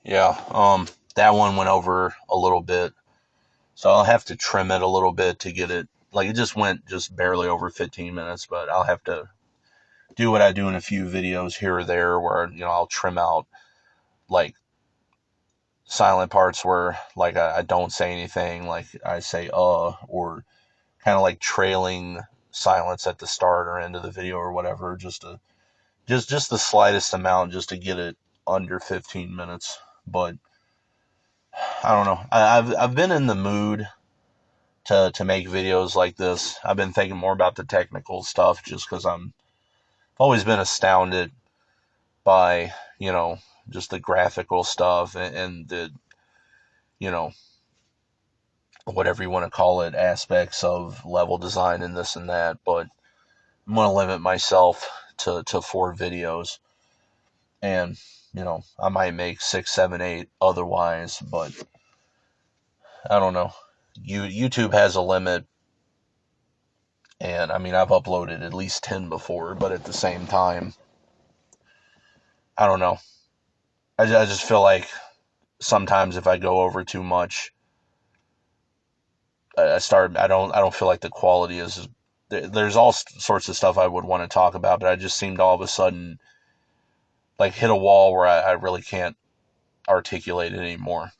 Yeah, that one went over a little bit, so I'll have to trim it a little bit to get it. Like it just went just barely over 15 minutes, but I'll have to do what I do in a few videos here or there, where I'll trim out like silent parts where like I don't say anything, like I say or kind of like trailing silence at the start or end of the video or whatever, just the slightest amount just to get it under 15 minutes. But I don't know. I've been in the mood to make videos like this. I've been thinking more about the technical stuff just because I've always been astounded by just the graphical stuff and the you know whatever you want to call it aspects of level design and this and that. But I'm gonna limit myself to 4 videos, and I might make 6, 7, 8 otherwise, but I don't know. YouTube has a limit, and I mean I've uploaded at least 10 before, but at the same time, I don't know. I just feel like sometimes if I go over too much, I don't feel like the quality is. There's all sorts of stuff I would want to talk about, but I just seem to all of a sudden like hit a wall where I really can't articulate it anymore.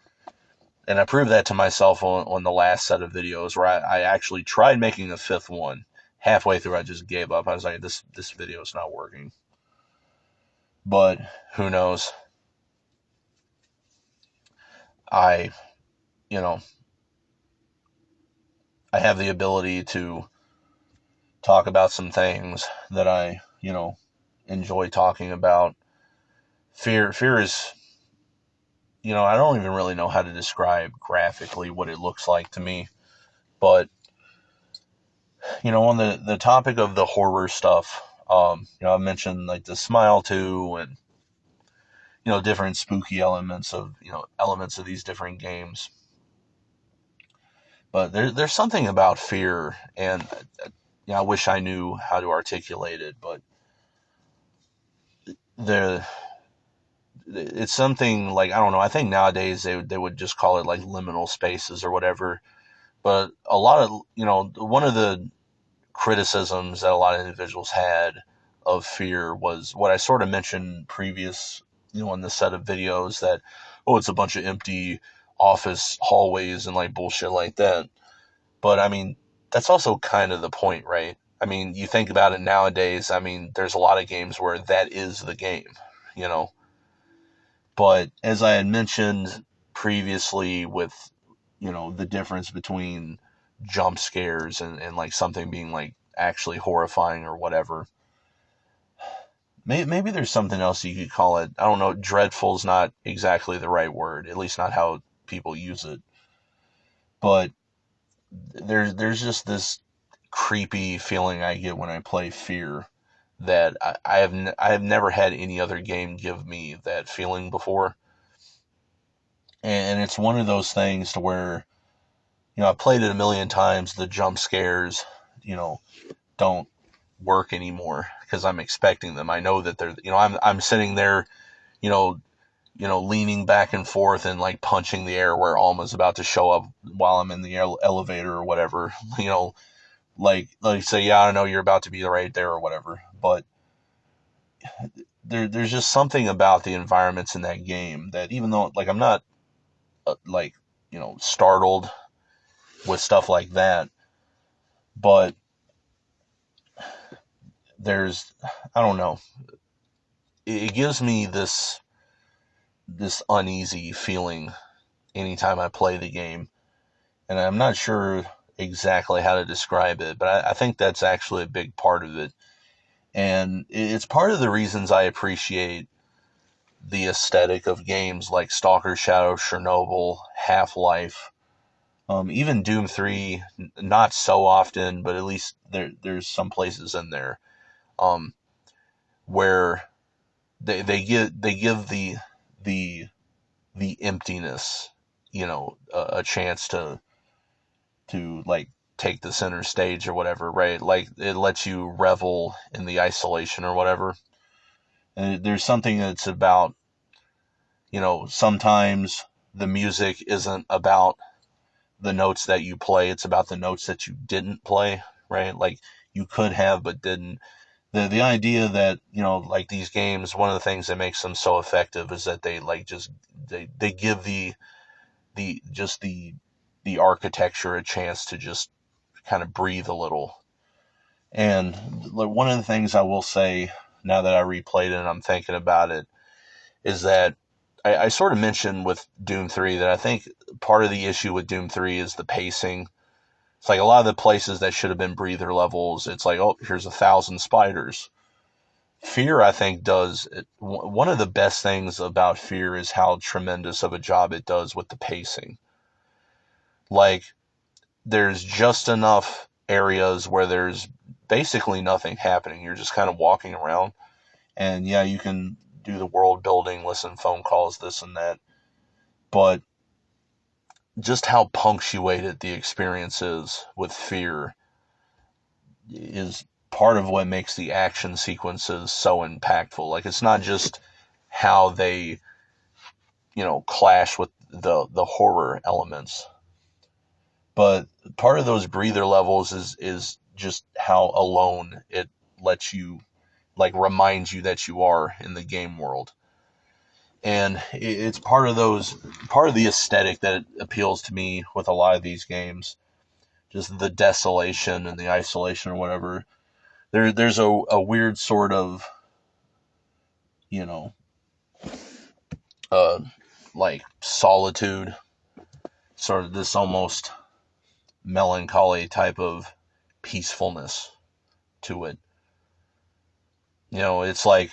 And I proved that to myself on the last set of videos where I actually tried making a fifth one. Halfway through, I just gave up. I was like, this video is not working. But who knows? I, you know, I have the ability to talk about some things that I, enjoy talking about. Fear is, I don't even really know how to describe graphically what it looks like to me. But on the topic of the horror stuff, I mentioned like the smile too, and different spooky elements of these different games. But there's something about fear, and I wish I knew how to articulate it, but the it's something like, I don't know. I think nowadays they would just call it like liminal spaces or whatever. But a lot of one of the criticisms that a lot of individuals had of fear was what I sort of mentioned previous, in the set of videos, that it's a bunch of empty office hallways and like bullshit like that. But I mean, that's also kind of the point, right? I mean, you think about it nowadays, I mean, there's a lot of games where that is the game, you know. But as I had mentioned previously with, the difference between jump scares and like something being like actually horrifying or whatever. Maybe there's something else you could call it. I don't know. Dreadful's not exactly the right word, at least not how people use it. But there's just this creepy feeling I get when I play Fear that I have never had any other game give me that feeling before. And it's one of those things to where, I've played it a million times. The jump scares, don't work anymore because I'm expecting them. I know that they're, I'm sitting there, you know, leaning back and forth and like punching the air where Alma's about to show up while I'm in the elevator or whatever. Like say, yeah, I know you're about to be right there or whatever. But there's just something about the environments in that game that, even though like I'm not like startled with stuff like that, but there's, I don't know, it gives me this uneasy feeling anytime I play the game, and I'm not sure exactly how to describe it, but I think that's actually a big part of it, and it's part of the reasons I appreciate the aesthetic of games like Stalker Shadow, Chernobyl, Half-Life, even Doom 3. Not so often, but at least there's some places in there um, where they give the the emptiness, a chance to like take the center stage or whatever, right? Like it lets you revel in the isolation or whatever. And there's something that's about, sometimes the music isn't about the notes that you play, it's about the notes that you didn't play, right? Like you could have but didn't. The idea that, like these games, one of the things that makes them so effective is that they like just they give the just the architecture a chance to just kind of breathe a little. And one of the things I will say now that I replayed it and I'm thinking about it is that I sort of mentioned with Doom 3 that I think part of the issue with Doom 3 is the pacing. It's like a lot of the places that should have been breather levels, it's like, oh, here's 1,000 spiders. Fear, I think, does it. One of the best things about Fear is how tremendous of a job it does with the pacing. Like, there's just enough areas where there's basically nothing happening. You're just kind of walking around. And yeah, you can do the world building, listen phone calls, this and that. But just how punctuated the experience is with Fear is part of what makes the action sequences so impactful. Like, it's not just how they, clash with the horror elements, but part of those breather levels is just how alone it lets you, like, reminds you that you are in the game world. And it's part of the aesthetic that appeals to me with a lot of these games, just the desolation and the isolation or whatever. There's a weird sort of, you know uh like solitude, sort of this almost melancholy type of peacefulness to it. It's like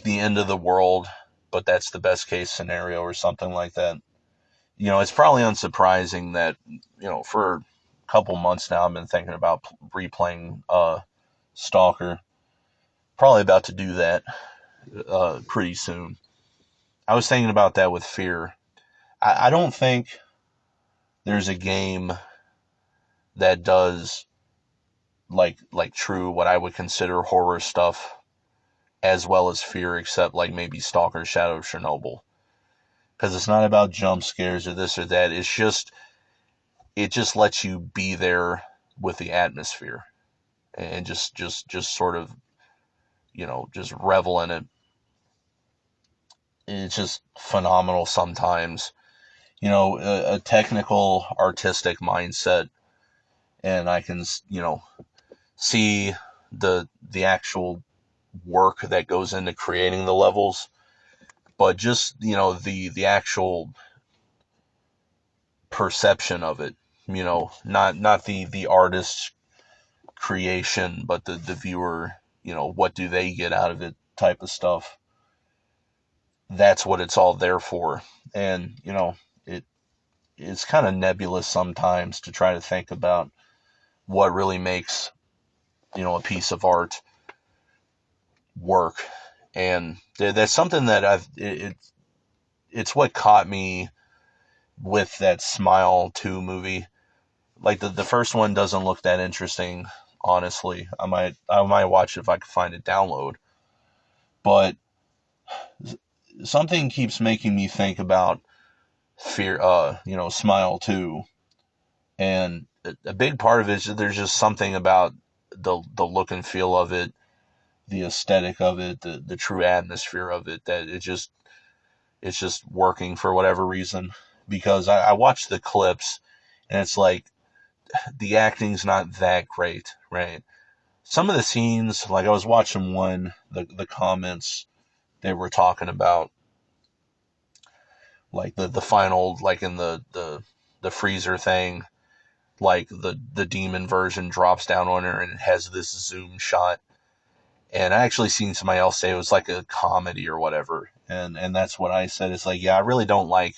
the end of the world, but that's the best case scenario or something like that. It's probably unsurprising that, for a couple months now I've been thinking about replaying Stalker. Probably about to do that pretty soon. I was thinking about that with Fear. I don't think there's a game that does like true what I would consider horror stuff as well as Fear, except like maybe Stalker Shadow of Chernobyl. Because it's not about jump scares or this or that. It just lets you be there with the atmosphere and just sort of, just revel in it. It's just phenomenal sometimes. A technical artistic mindset, and I can, see the actual work that goes into creating the levels, but just, the actual perception of it, not the artist's creation, but the viewer, what do they get out of it type of stuff. That's what it's all there for. And, it it's kind of nebulous sometimes to try to think about what really makes, a piece of art work. And that's something that it's what caught me with that Smile 2 movie. Like the first one doesn't look that interesting, honestly. I might watch it if I can find a download. But something keeps making me think about Fear, Smile 2. And a big part of it is there's just something about the look and feel of it, the aesthetic of it, the true atmosphere of it, that it's just working for whatever reason. Because I watched the clips and it's like the acting's not that great, right? Some of the scenes, like I was watching one, the comments they were talking about, like the final, like in the freezer thing, like the demon version drops down on her and it has this zoom shot. And I actually seen somebody else say it was like a comedy or whatever, and that's what I said. It's like, yeah, I really don't like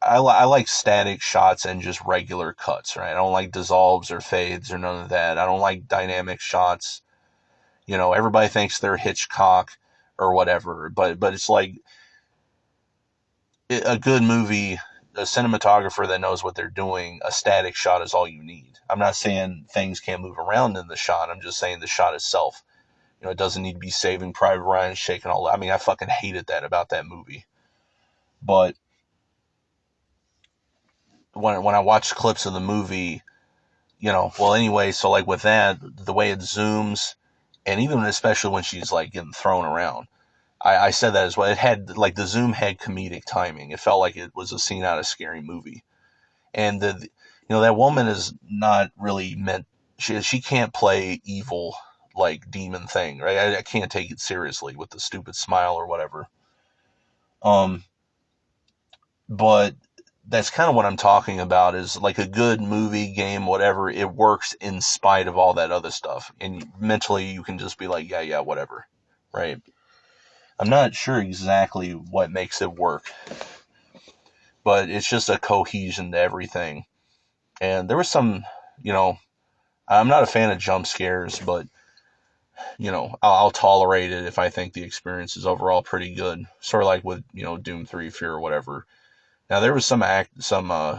I like static shots and just regular cuts, right? I don't like dissolves or fades or none of that. I don't like dynamic shots. Everybody thinks they're Hitchcock or whatever, but it's like a good movie, a cinematographer that knows what they're doing, a static shot is all you need. I'm not saying things can't move around in the shot. I'm just saying the shot itself It doesn't need to be Saving Private Ryan, shaking all that. I mean, I fucking hated that about that movie. But when I watched clips of the movie, well, anyway, so like with that, the way it zooms, and even especially when she's like getting thrown around, I said that as well. It had like the zoom had comedic timing. It felt like it was a scene out of a scary movie. And that woman is not really meant. She can't play evil like demon thing, right? I can't take it seriously with the stupid smile or whatever. Um, but that's kind of what I'm talking about is like a good movie, game, whatever. It works in spite of all that other stuff, and mentally you can just be like, yeah, yeah, whatever, right? I'm not sure exactly what makes it work, but it's just a cohesion to everything. And there was some, you know, I'm not a fan of jump scares, but I'll tolerate it if I think the experience is overall pretty good. Sort of like with Doom 3 Fear or whatever. Now there was some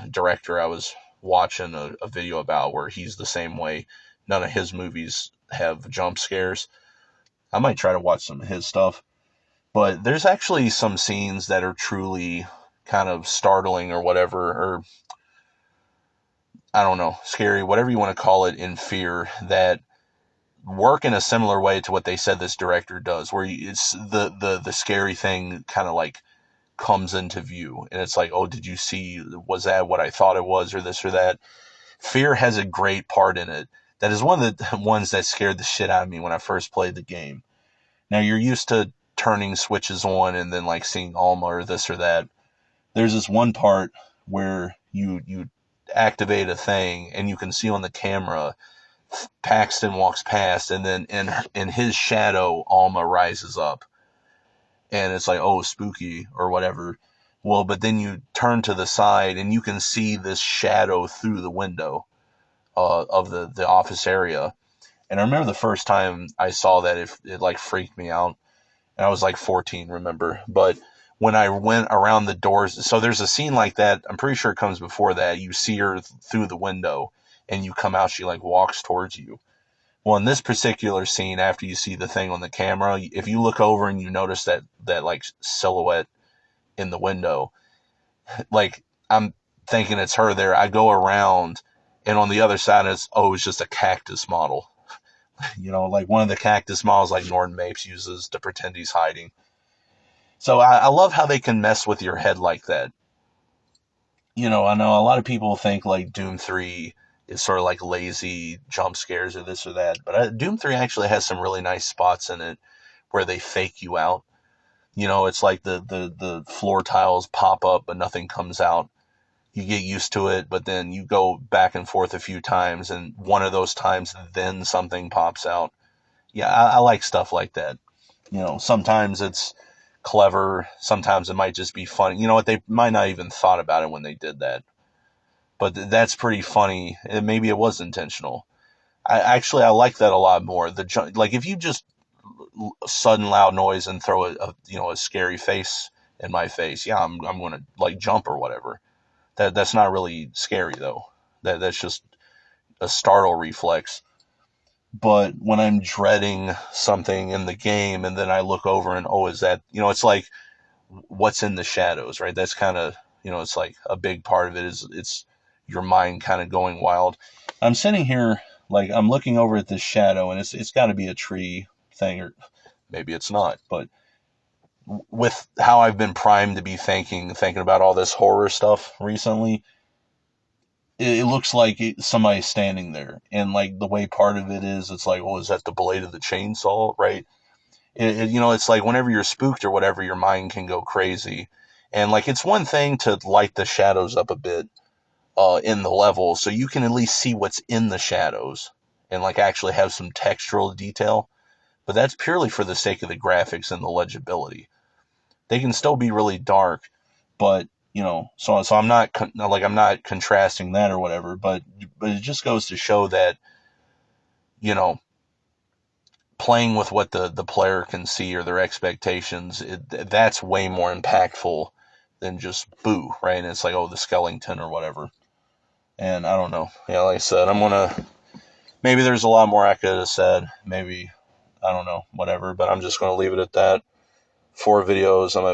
director I was watching a video about where he's the same way. None of his movies have jump scares. I might try to watch some of his stuff, but there's actually some scenes that are truly kind of startling or whatever, or I don't know, scary, whatever you want to call it, in Fear, that work in a similar way to what they said this director does, where it's the scary thing kind of like comes into view, and it's like, oh, did you see? Was that what I thought it was, or this or that? Fear has a great part in it. That is one of the ones that scared the shit out of me when I first played the game. Now you're used to turning switches on and then like seeing Alma or this or that. There's this one part where you activate a thing and you can see on the camera Paxton walks past, and then in his shadow, Alma rises up, and it's like, oh, spooky or whatever. Well, but then you turn to the side, and you can see this shadow through the window of the office area. And I remember the first time I saw that, it like freaked me out. And I was like 14, remember? But when I went around the doors, so there's a scene like that. I'm pretty sure it comes before that. You see her through the window, and you come out. She like walks towards you. Well, in this particular scene, after you see the thing on the camera, if you look over and you notice that like silhouette in the window, like I'm thinking it's her there. I go around, and on the other side it's just a cactus model. Like one of the cactus models like Norton Mapes uses to pretend he's hiding. So I love how they can mess with your head like that. I know a lot of people think like Doom 3 is sort of like lazy jump scares or this or that, but Doom 3 actually has some really nice spots in it where they fake you out. It's like the floor tiles pop up but nothing comes out. You get used to it, but then you go back and forth a few times, and one of those times then something pops out. Yeah, I like stuff like that. Sometimes it's clever, sometimes it might just be funny. You know what? They might not even thought about it when they did that, but that's pretty funny. Maybe it was intentional. I like that a lot more. Like if you just sudden loud noise and throw a scary face in my face, yeah, I'm gonna like jump or whatever. That's not really scary though. That's just a startle reflex. But when I'm dreading something in the game and then I look over and, oh, is that, it's like what's in the shadows, right? That's kind of, it's like a big part of it is it's your mind kind of going wild. I'm sitting here, like I'm looking over at this shadow, and it's got to be a tree thing, or maybe it's not, but with how I've been primed to be thinking about all this horror stuff recently, it looks like somebody's standing there, and like the way part of it is, it's like, oh, is that the blade of the chainsaw, right? It's like whenever you're spooked or whatever, your mind can go crazy, and like it's one thing to light the shadows up a bit in the level, so you can at least see what's in the shadows and like actually have some textural detail, but that's purely for the sake of the graphics and the legibility. They can still be really dark, but so I'm not contrasting that or whatever, but it just goes to show that you know playing with what the player can see or their expectations, that's way more impactful than just boo, right? And it's like, oh, the skeleton or whatever. And I don't know. Yeah, like I said, maybe there's a lot more I could have said. Maybe I don't know, whatever, but I'm just going to leave it at that. 4 videos. I'm going to